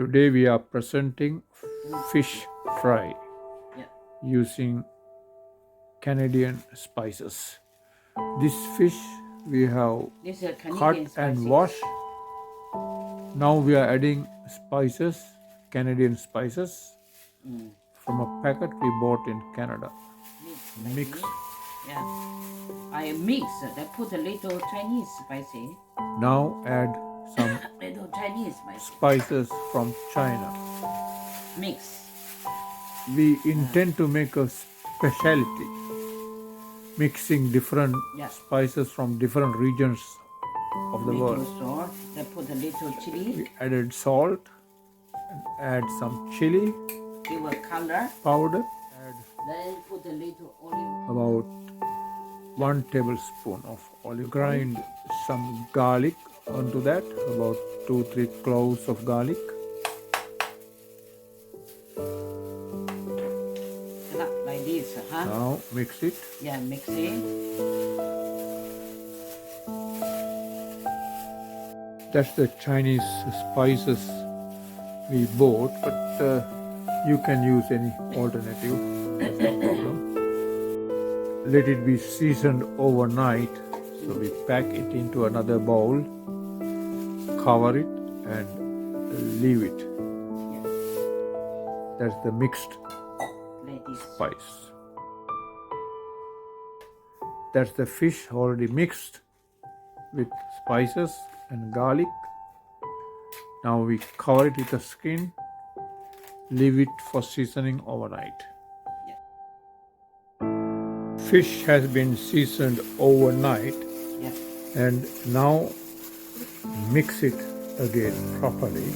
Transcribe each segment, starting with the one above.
Today we are presenting fish fry Yeah. using Canadian spices. This fish we have This is a cut Canadian and spices. washed. Now we are adding spices, Canadian spices from a packet we bought in Canada. Mix. Yeah. I mix. I put a little Chinese spicy. Now add some Little Chinese spicy. spices from China. Mix. We intend to make a specialty, mixing different Yeah. spices from different regions of the Little world. salt. I put a little chili. We added salt and add some chili Give a color. powder. Add Then put a little olive. about 1 tablespoon of olive. Grind some garlic onto that, about 2-3 cloves of garlic. Like this, huh? Now mix it. Yeah, mix it. That's the Chinese spices we bought, but you can use any alternative. That's no problem. Let it be seasoned overnight. So we pack it into another bowl, cover it, and leave it. Yeah. That's the mixed Like this. spice. That's the fish already mixed with spices and garlic. Now we cover it with the skin, leave it for seasoning overnight. Fish has been seasoned overnight, Yeah. and now mix it again properly,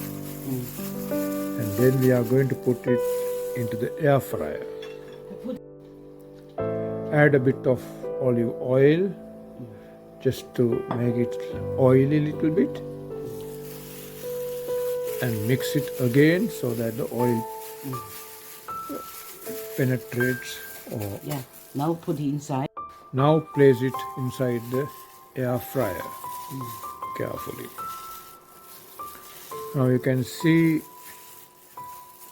and then we are going to put it into the air fryer. Add a bit of olive oil just to make it oily a little bit, and mix it again so that the oil penetrates. Yeah. Now put it inside. Now place it inside the air fryer carefully. Now you can see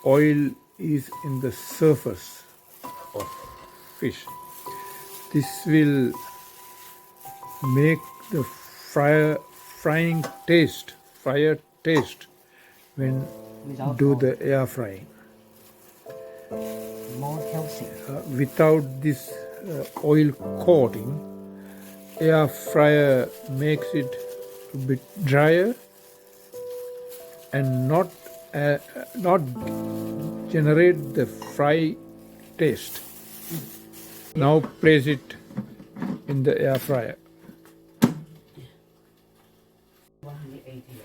oil is in the surface of fish. This will make the frying taste when Without do oil. the air frying. More healthy. Without this oil coating, air fryer makes it a bit drier and not generate the fry taste. Now place it in the air fryer.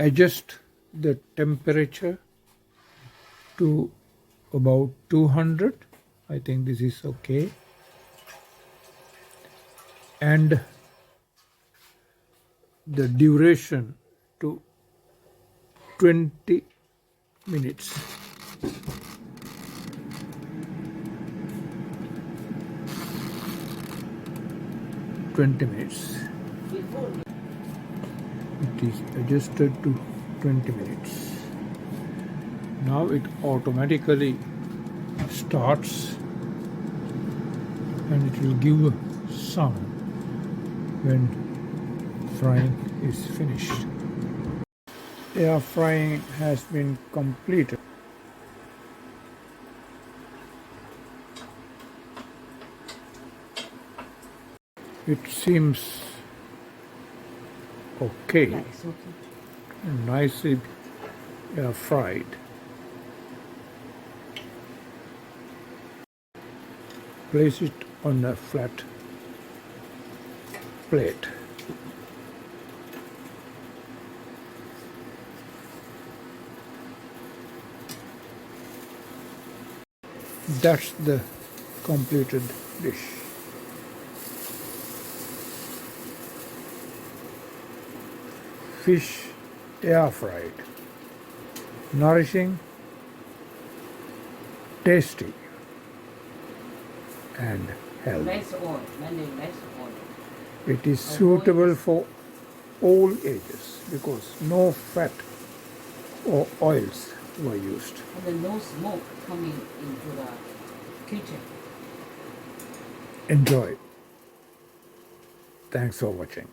Adjust the temperature to about 200. I think this is okay. And the duration to 20 minutes. It is adjusted to 20 minutes. Now it automatically starts and it will give a sound when frying is finished. Air frying has been completed. It seems okay, Yeah, it's okay. and nicely air fried. Place it on a flat plate. That's the completed dish. Fish air fried. Nourishing, tasty, and healthy. Less oil. Mainly less oil. It is suitable for all ages because no fat or oils were used. And then no smoke coming into the kitchen. Enjoy. Thanks for watching.